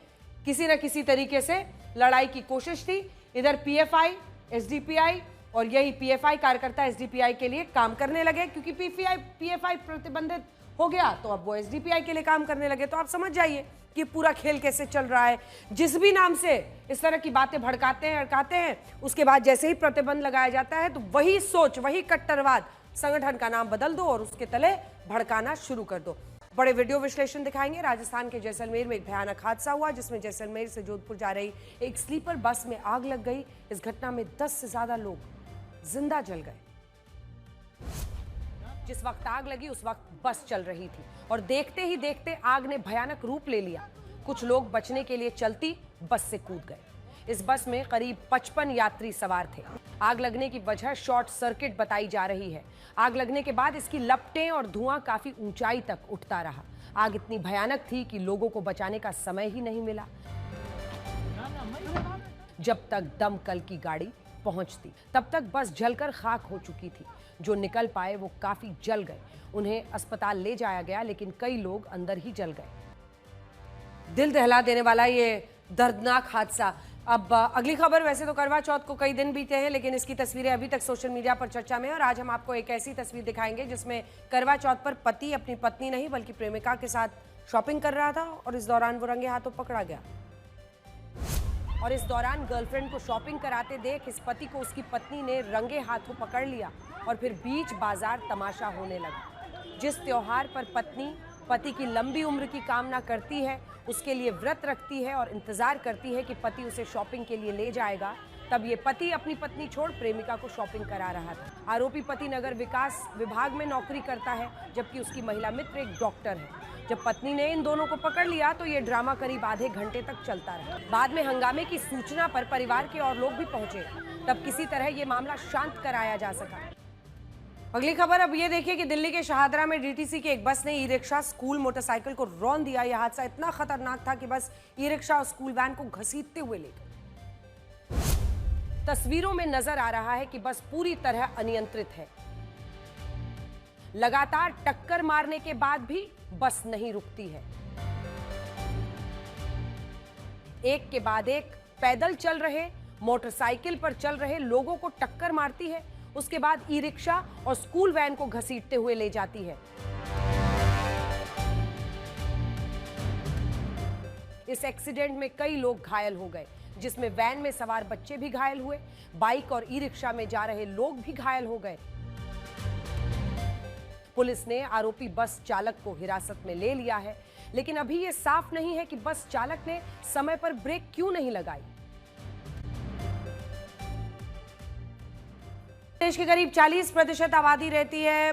किसी न किसी तरीके से लड़ाई की कोशिश थी। इधर पीएफआई, एसडीपीआई और यही पीएफआई कार्यकर्ता एसडीपीआई के लिए काम करने लगे, क्योंकि पीएफआई प्रतिबंधित हो गया तो अब वो एसडीपीआई के लिए काम करने लगे। तो आप समझ जाइए कि पूरा खेल कैसे चल रहा है। जिस भी नाम से इस तरह की बातें भड़काते हैं, अड़काते हैं, उसके बाद जैसे ही प्रतिबंध लगाया जाता है तो वही सोच, वही कट्टरवाद, संगठन का नाम बदल दो और उसके तले भड़काना शुरू कर दो। बड़े वीडियो विश्लेषण दिखाएंगे। राजस्थान के जैसलमेर में एक भयानक हादसा हुआ, जिसमें जैसलमेर से जोधपुर जा रही एक स्लीपर बस में आग लग गई। इस घटना में 10 से ज्यादा लोग जिंदा जल गए। जिस वक्त आग लगी उस वक्त बस चल रही थी और देखते ही देखते आग ने भयानक रूप ले लिया। कुछ लोग बचने के लिए चलती बस से कूद गए। इस बस में करीब 55 यात्री सवार थे। आग लगने की वजह शॉर्ट सर्किट बताई जा रही है। आग लगने के बाद इसकी लपटें और धुआं काफी ऊंचाई तक उठता रहा। आग इतनी भयानक थी कि लोगों को बचाने का समय ही नहीं मिला। जब तक दमकल की गाड़ी पहुंचती तब तक बस जलकर खाक हो चुकी थी। जो निकल पाए वो काफी जल गए। उन्हें अस्पताल ले जाया गया, लेकिन कई लोग अंदर ही जल गए। दिल दहला देने वाला ये दर्दनाक हादसा। अब अगली खबर, वैसे तो करवा चौथ को कई दिन बीते हैं, लेकिन इसकी तस्वीरें अभी तक सोशल मीडिया पर चर्चा में हैं। और आज हम आपको एक ऐसी तस्वीर दिखाएंगे जिसमें करवा चौथ पर पति अपनी पत्नी नहीं बल्कि प्रेमिका के साथ शॉपिंग कर रहा था और इस दौरान वो रंगे हाथों पकड़ा गया। और इस दौरान गर्लफ्रेंड को शॉपिंग कराते देख इस पति को उसकी पत्नी ने रंगे हाथों पकड़ लिया और फिर बीच बाजार तमाशा होने लगा। जिस त्योहार पर पत्नी पति की लंबी उम्र की कामना करती है, उसके लिए व्रत रखती है और इंतजार करती है कि पति उसे शॉपिंग के लिए ले जाएगा, तब ये पति अपनी पत्नी छोड़ प्रेमिका को शॉपिंग करा रहा था। आरोपी पति नगर विकास विभाग में नौकरी करता है, जबकि उसकी महिला मित्र एक डॉक्टर है। जब पत्नी ने इन दोनों को पकड़ लिया तो ये ड्रामा करीब आधे घंटे तक चलता रहा। बाद में हंगामे की सूचना पर परिवार के और लोग भी पहुंचे, तब किसी तरह ये मामला शांत कराया जा सका। अगली खबर अब ये देखिए कि दिल्ली के शाहदरा में डीटीसी की एक बस ने ई रिक्शा, स्कूल मोटरसाइकिल को रौंद दिया। यह हादसा इतना खतरनाक था कि बस ई रिक्शा और स्कूल वैन को घसीटते हुए ले गई। तस्वीरों में नजर आ रहा है कि बस पूरी तरह अनियंत्रित है। लगातार टक्कर मारने के बाद भी बस नहीं रुकती है। एक के बाद एक पैदल चल रहे, मोटरसाइकिल पर चल रहे लोगों को टक्कर मारती है। उसके बाद ई रिक्शा और स्कूल वैन को घसीटते हुए ले जाती है। इस एक्सीडेंट में कई लोग घायल हो गए, जिसमें वैन में सवार बच्चे भी घायल हुए, बाइक और ई रिक्शा में जा रहे लोग भी घायल हो गए। पुलिस ने आरोपी बस चालक को हिरासत में ले लिया है, लेकिन अभी यह साफ नहीं है कि बस चालक ने समय पर ब्रेक क्यों नहीं लगाई। देश की करीब 40% आबादी रहती है।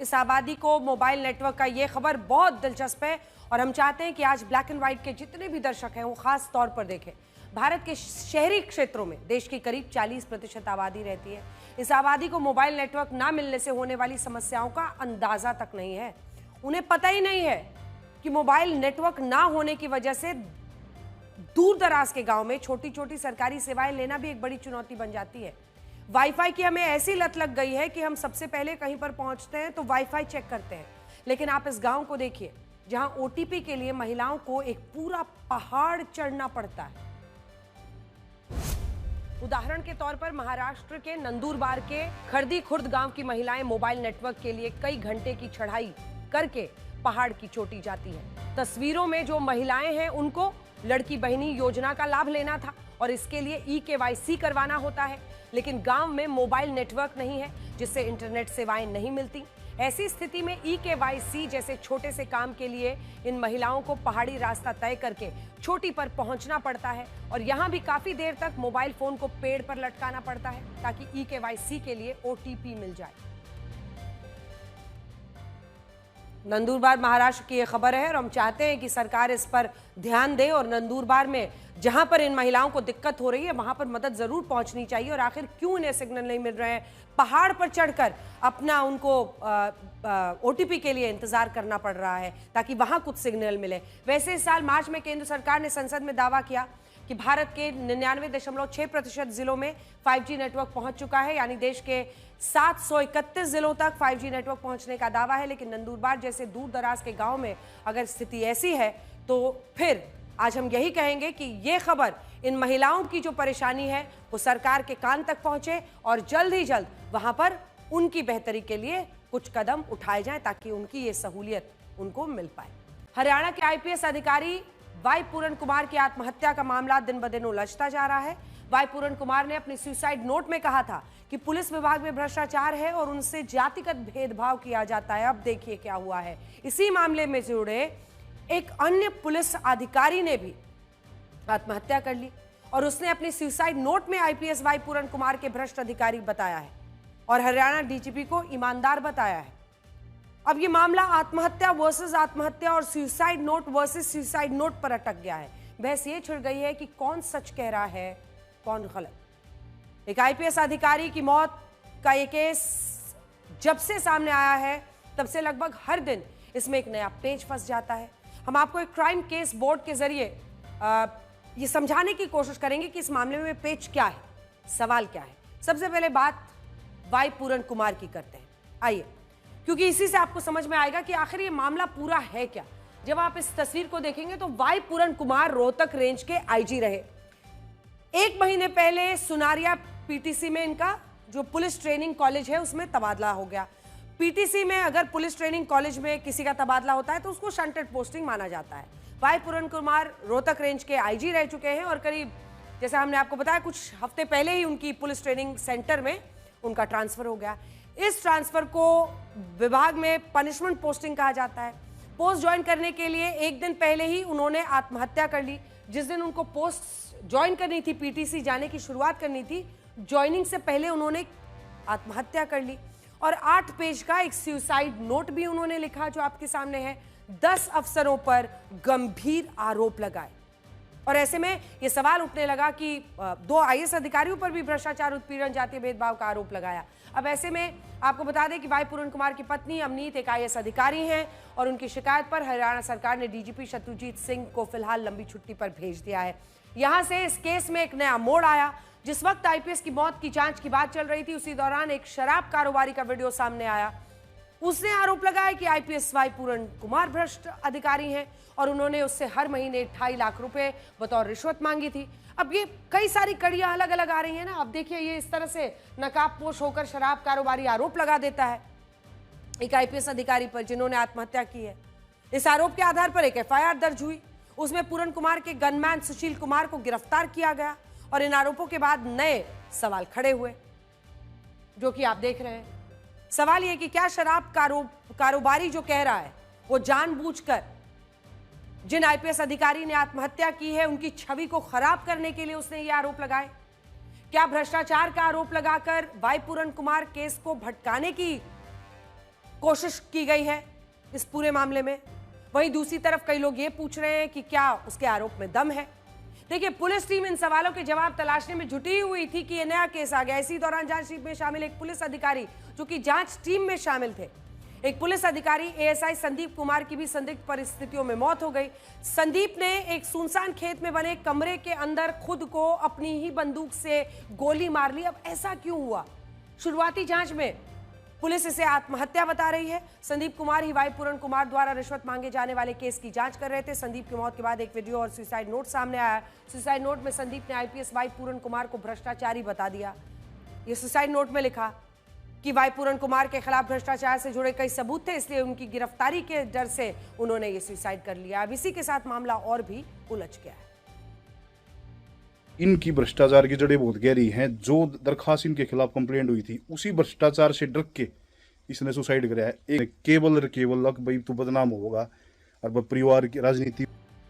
इस आबादी को मोबाइल नेटवर्क का ये खबर बहुत दिलचस्प है और हम चाहते हैं कि आज ब्लैक एंड व्हाइट के जितने भी दर्शक हैं वो खास तौर पर देखें। भारत के शहरी क्षेत्रों में देश की करीब 40% आबादी रहती है। इस आबादी को मोबाइल नेटवर्क ना मिलने से होने वाली समस्याओं का अंदाजा तक नहीं है। उन्हें पता ही नहीं है कि मोबाइल नेटवर्क ना होने की वजह से दूर दराज के गांव में छोटी छोटी सरकारी सेवाएं लेना भी एक बड़ी चुनौती बन जाती है। वाईफाई की हमें ऐसी लत लग गई है कि हम सबसे पहले कहीं पर पहुंचते हैं तो वाईफाई चेक करते हैं, लेकिन आप इस गांव को देखिए जहां ओटीपी के लिए महिलाओं को एक पूरा पहाड़ चढ़ना पड़ता है। उदाहरण के तौर पर महाराष्ट्र के नंदुरबार के खरदी खुर्द गांव की महिलाएं मोबाइल नेटवर्क के लिए कई घंटे की चढ़ाई करके पहाड़ की चोटी जाती है। तस्वीरों में जो महिलाएं हैं उनको लड़की बहनी योजना का लाभ लेना था और इसके लिए eKYC करवाना होता है, लेकिन गांव में मोबाइल नेटवर्क नहीं है जिससे इंटरनेट सेवाएं नहीं मिलती। ऐसी स्थिति में eKYC जैसे छोटे से काम के लिए इन महिलाओं को पहाड़ी रास्ता तय करके चोटी पर पहुंचना पड़ता है और यहां भी काफी देर तक मोबाइल फोन को पेड़ पर लटकाना पड़ता है ताकि eKYC के लिए OTP मिल जाए। नंदुरबार महाराष्ट्र की यह खबर है और हम चाहते हैं कि सरकार इस पर ध्यान दे और नंदुरबार में जहां पर इन महिलाओं को दिक्कत हो रही है वहां पर मदद जरूर पहुंचनी चाहिए। और आखिर क्यों इन्हें सिग्नल नहीं मिल रहे हैं, पहाड़ पर चढ़कर अपना उनको OTP के लिए इंतजार करना पड़ रहा है ताकि वहां कुछ सिग्नल मिले। वैसे इस साल मार्च में केंद्र सरकार ने संसद में दावा किया कि भारत के 99.6% जिलों में 5G नेटवर्क पहुंच चुका है, यानी देश के 731 जिलों तक 5G नेटवर्क पहुंचने का दावा है। लेकिन नंदुरबार जैसे दूर दराज के गांव में अगर स्थिति ऐसी है तो फिर आज हम यही कहेंगे कि ये खबर इन महिलाओं की जो परेशानी है वो सरकार के कान तक पहुंचे और जल्द ही जल्द वहां पर उनकी बेहतरी के लिए कुछ कदम उठाए जाएं ताकि उनकी ये सहूलियत उनको मिल पाए। हरियाणा के IPS अधिकारी वाई पूरन कुमार की आत्महत्या का मामला दिन ब दिन उलझता जा रहा है। वाई पूरन कुमार ने अपने सुसाइड नोट में कहा था कि पुलिस विभाग में भ्रष्टाचार है और उनसे जातिगत भेदभाव किया जाता है। अब देखिए क्या हुआ है। इसी मामले में जुड़े एक अन्य पुलिस अधिकारी ने भी आत्महत्या कर ली और उसने अपनी सुसाइड नोट में IPS वाई पूरन कुमार के भ्रष्ट अधिकारी बताया है और हरियाणा DGP को ईमानदार बताया है। अब ये मामला आत्महत्या वर्सेस आत्महत्या और suicide note versus suicide note पर अटक गया है। बहस ये छिड़ गई है कि कौन सच कह रहा है, कौन गलत। एक IPS अधिकारी की मौत का ये केस जब से सामने आया है तब से लगभग हर दिन इसमें एक नया पेच फंस जाता है। हम आपको एक क्राइम केस बोर्ड के जरिए ये समझाने की कोशिश करेंगे कि इस मामले में पेच क्या है, सवाल क्या है। सबसे पहले बात वाई पूरन कुमार की करते हैं, आइए, क्योंकि इसी से आपको समझ में आएगा कि आखिर ये मामला पूरा है क्या। जब आप इस तस्वीर को देखेंगे तो वाई पूरन कुमार रोहतक रेंज के IG रहे। 1 महीने पहले सुनारिया PTC में इनका जो पुलिस ट्रेनिंग कॉलेज है उसमें तबादला हो गया। PTC में अगर पुलिस ट्रेनिंग कॉलेज में किसी का तबादला होता है तो उसको शंटेड पोस्टिंग माना जाता है। वाई पूरन कुमार रोहतक रेंज के IG रह चुके हैं और करीब जैसा हमने आपको बताया कुछ हफ्ते पहले ही उनकी पुलिस ट्रेनिंग सेंटर में उनका ट्रांसफर हो गया। इस ट्रांसफर को विभाग में पनिशमेंट पोस्टिंग कहा जाता है। पोस्ट ज्वाइन करने के लिए 1 दिन पहले ही उन्होंने आत्महत्या कर ली। जिस दिन उनको पोस्ट ज्वाइन करनी थी, PTC जाने की शुरुआत करनी थी, ज्वाइनिंग से पहले उन्होंने आत्महत्या कर ली और 8 पेज का एक सुसाइड नोट भी उन्होंने लिखा जो आपके सामने है। 10 अफसरों पर गंभीर आरोप लगाए और ऐसे में ये सवाल उठने लगा कि 2 आईएएस अधिकारियों पर भी भ्रष्टाचार, उत्पीड़न, जातीय भेदभाव का आरोप लगाया। अब ऐसे में आपको बता दें कि वाई पूरन कुमार की पत्नी अमनीत एक आईएएस अधिकारी हैं और उनकी शिकायत पर हरियाणा सरकार ने डीजीपी शत्रुजीत सिंह को फिलहाल लंबी छुट्टी पर भेज दिया है। यहां से इस केस में एक नया मोड़ आया। जिस वक्त आईपीएस की मौत की जांच की बात चल रही थी, उसी दौरान एक शराब कारोबारी का वीडियो सामने आया। उसने आरोप लगाया कि आईपीएस वाई पूरन कुमार भ्रष्ट अधिकारी हैं और उन्होंने उससे हर महीने 2.5 लाख रुपए बतौर रिश्वत मांगी थी। अब ये कई सारी कड़ियां अलग अलग आ रही हैं ना। अब देखिए, ये इस तरह से नकाबपोश होकर शराब कारोबारी आरोप लगा देता है एक आईपीएस अधिकारी पर जिन्होंने आत्महत्या की है। इस आरोप के आधार पर एक एफआईआर दर्ज हुई। उसमें पूरन कुमार के गनमैन सुशील कुमार को गिरफ्तार किया गया और इन आरोपों के बाद नए सवाल खड़े हुए, जो कि आप देख रहे हैं। सवाल यह कि क्या शराब कारोबारी जो कह रहा है वो जानबूझकर जिन आईपीएस अधिकारी ने आत्महत्या की है उनकी छवि को खराब करने के लिए उसने ये आरोप लगाए? क्या भ्रष्टाचार का आरोप लगाकर वाई पूरन कुमार केस को भटकाने की कोशिश की गई है इस पूरे मामले में? वहीं दूसरी तरफ कई लोग ये पूछ रहे हैं कि क्या उसके आरोप में दम है। देखिए, पुलिस टीम इन सवालों के जवाब तलाशने में जुटी हुई थी कि यह नया केस आ गया। इसी दौरान जांच टीम में शामिल एक पुलिस अधिकारी जो कि जांच टीम में शामिल थे, एक पुलिस अधिकारी एएसआई संदीप कुमार की भी संदिग्ध परिस्थितियों में मौत हो गई। संदीप ने एक सुनसान खेत में बने कमरे के अंदर खुद को अपनी ही बंदूक से गोली मार ली। अब ऐसा क्यों हुआ? शुरुआती जांच में पुलिस इसे आत्महत्या बता रही है। संदीप कुमार ही वाई पूरन कुमार द्वारा रिश्वत मांगे जाने वाले केस की जांच कर रहे थे। संदीप की मौत के बाद एक वीडियो और सुसाइड नोट सामने आया। सुसाइड नोट में संदीप ने आईपीएस वाई पूरन कुमार को भ्रष्टाचारी बता दिया। ये सुसाइड नोट में लिखा कि वाई पूरन कुमार के खिलाफ भ्रष्टाचार से जुड़े कई सबूत थे, इसलिए उनकी गिरफ्तारी के डर से उन्होंने ये सुसाइड कर लिया। अब इसी के साथ मामला और भी उलझ गया है। इनकी भ्रष्टाचार की जड़ें बहुत गहरी हैं। जो दरखास्त इनके खिलाफ कंप्लेंट हुई थी, उसी भ्रष्टाचार से डर के इसने सुसाइड कराया है। एक केवल भाई तू बदनाम होगा और परिवार की राजनीति